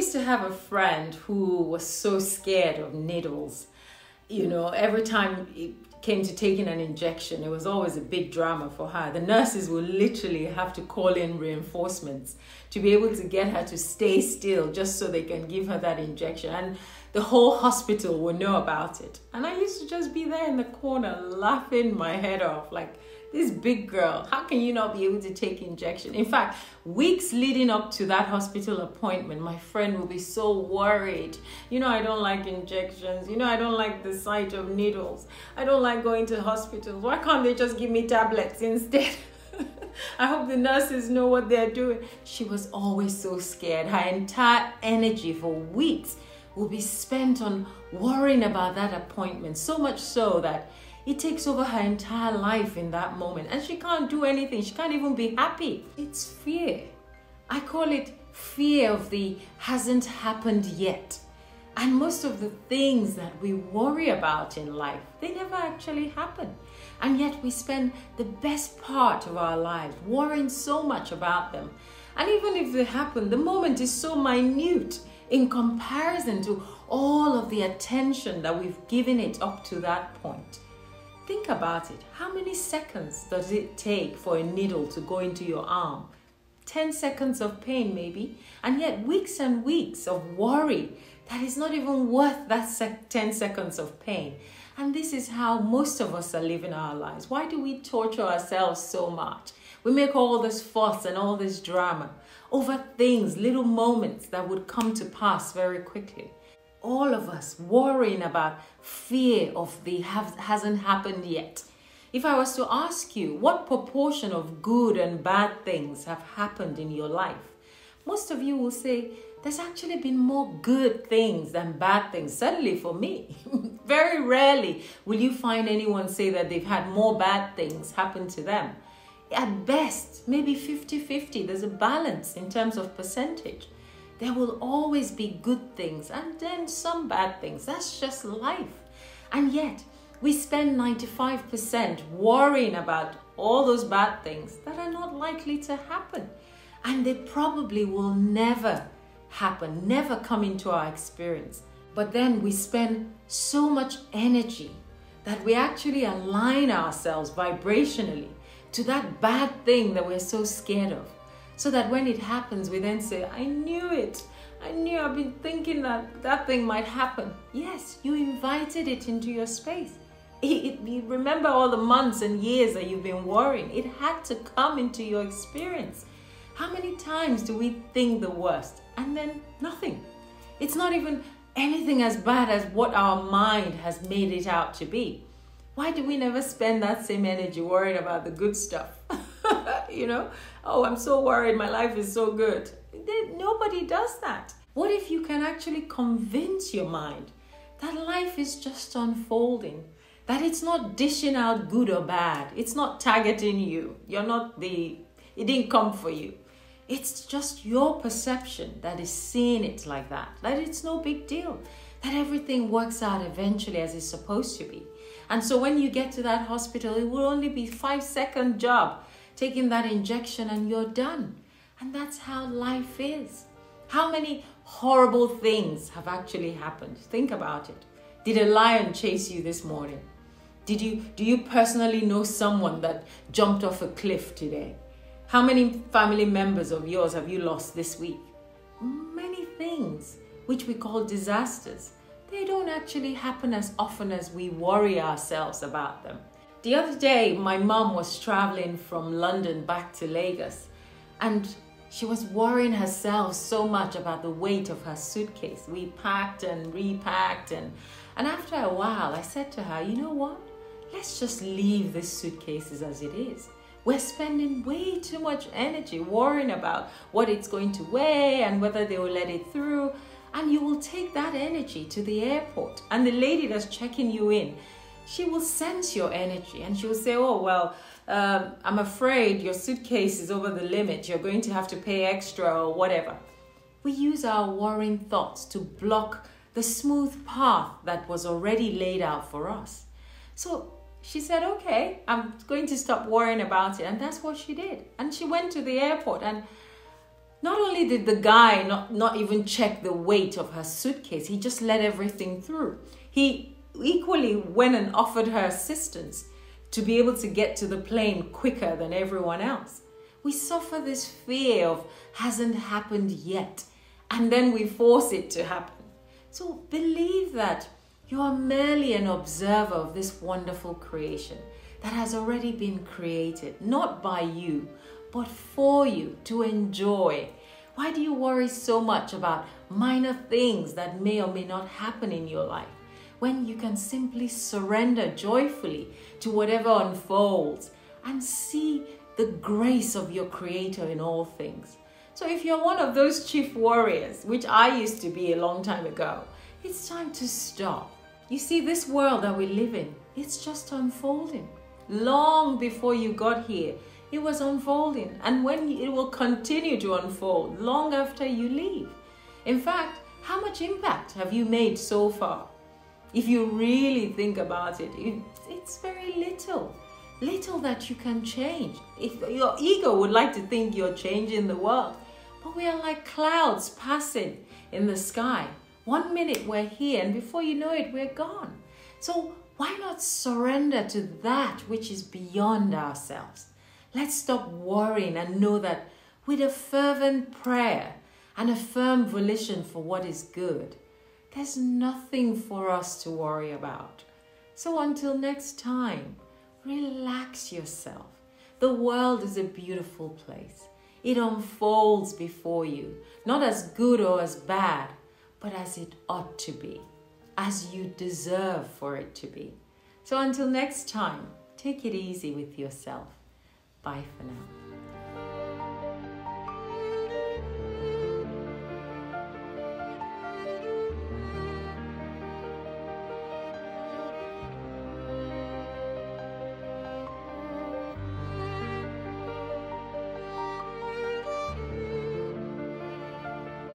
used to have a friend who was so scared of needles. You know, every time it came to taking an injection, it was always a big drama for her. The nurses would literally have to call in reinforcements to be able to get her to stay still just so they can give her that injection. And the whole hospital would know about it. And I used to just be there in the corner laughing my head off like, this big girl, how can you not be able to take injection? In fact, weeks leading up to that hospital appointment, my friend will be so worried. You know, I don't like injections. You know, I don't like the sight of needles. I don't like going to hospitals. Why can't they just give me tablets instead? I hope the nurses know what they're doing. She was always so scared. Her entire energy for weeks will be spent on worrying about that appointment. So much so that it takes over her entire life in that moment. And she can't do anything. She can't even be happy. It's fear. I call it fear of the hasn't happened yet. And most of the things that we worry about in life, they never actually happen. And yet we spend the best part of our lives worrying so much about them. And even if they happen, the moment is so minute in comparison to all of the attention that we've given it up to that point. Think about it. How many seconds does it take for a needle to go into your arm? 10 seconds of pain maybe, and yet weeks and weeks of worry that is not even worth that 10 seconds of pain. And this is how most of us are living our lives. Why do we torture ourselves so much? We make all this fuss and all this drama over things, little moments that would come to pass very quickly. All of us worrying about fear of the hasn't happened yet. If I was to ask you what proportion of good and bad things have happened in your life, most of you will say there's actually been more good things than bad things, certainly for me. Very rarely will you find anyone say that they've had more bad things happen to them. At best, maybe 50-50. There's a balance in terms of percentage. There will always be good things and then some bad things. That's just life. And yet, we spend 95% worrying about all those bad things that are not likely to happen. And they probably will never happen, never come into our experience. But then we spend so much energy that we actually align ourselves vibrationally to that bad thing that we're so scared of. So that when it happens, we then say, I knew it. I knew, I've been thinking that that thing might happen. Yes, you invited it into your space. You remember all the months and years that you've been worrying. It had to come into your experience. How many times do we think the worst and then nothing? It's not even anything as bad as what our mind has made it out to be. Why do we never spend that same energy worrying about the good stuff? You know, oh, I'm so worried, my life is so good. Nobody does that. What if you can actually convince your mind that life is just unfolding, that it's not dishing out good or bad, it's not targeting you, it didn't come for you. It's just your perception that is seeing it like that it's no big deal, that everything works out eventually as it's supposed to be. And so when you get to that hospital, it will only be a 5-second job taking that injection and you're done. And that's how life is. How many horrible things have actually happened? Think about it. Did a lion chase you this morning? Do you personally know someone that jumped off a cliff today? How many family members of yours have you lost this week? Many things, which we call disasters. They don't actually happen as often as we worry ourselves about them. The other day, my mom was traveling from London back to Lagos, and she was worrying herself so much about the weight of her suitcase. We packed and repacked, and after a while, I said to her, you know what? Let's just leave these suitcases as it is. We're spending way too much energy worrying about what it's going to weigh and whether they will let it through. And you will take that energy to the airport. And the lady that's checking you in, she will sense your energy and she will say, oh, well, I'm afraid your suitcase is over the limit. You're going to have to pay extra or whatever. We use our worrying thoughts to block the smooth path that was already laid out for us. So she said, okay, I'm going to stop worrying about it. And that's what she did. And she went to the airport and Not only did the guy not even check the weight of her suitcase, he just let everything through. He equally went and offered her assistance to be able to get to the plane quicker than everyone else. We suffer this fear of hasn't happened yet, and then we force it to happen. So believe that you are merely an observer of this wonderful creation that has already been created, not by you, but for you to enjoy. Why do you worry so much about minor things that may or may not happen in your life, when you can simply surrender joyfully to whatever unfolds and see the grace of your Creator in all things? So if you're one of those chief warriors, which I used to be a long time ago, it's time to stop. You see, this world that we live in, it's just unfolding. Long before you got here, it was unfolding, and when it will continue to unfold long after you leave. In fact, how much impact have you made so far? If you really think about it, it's very little that you can change. If your ego would like to think you're changing the world, but we are like clouds passing in the sky. 1 minute we're here, and before you know it, we're gone. So why not surrender to that which is beyond ourselves? Let's stop worrying and know that with a fervent prayer and a firm volition for what is good, there's nothing for us to worry about. So until next time, relax yourself. The world is a beautiful place. It unfolds before you, not as good or as bad, but as it ought to be, as you deserve for it to be. So until next time, take it easy with yourself. Bye for now.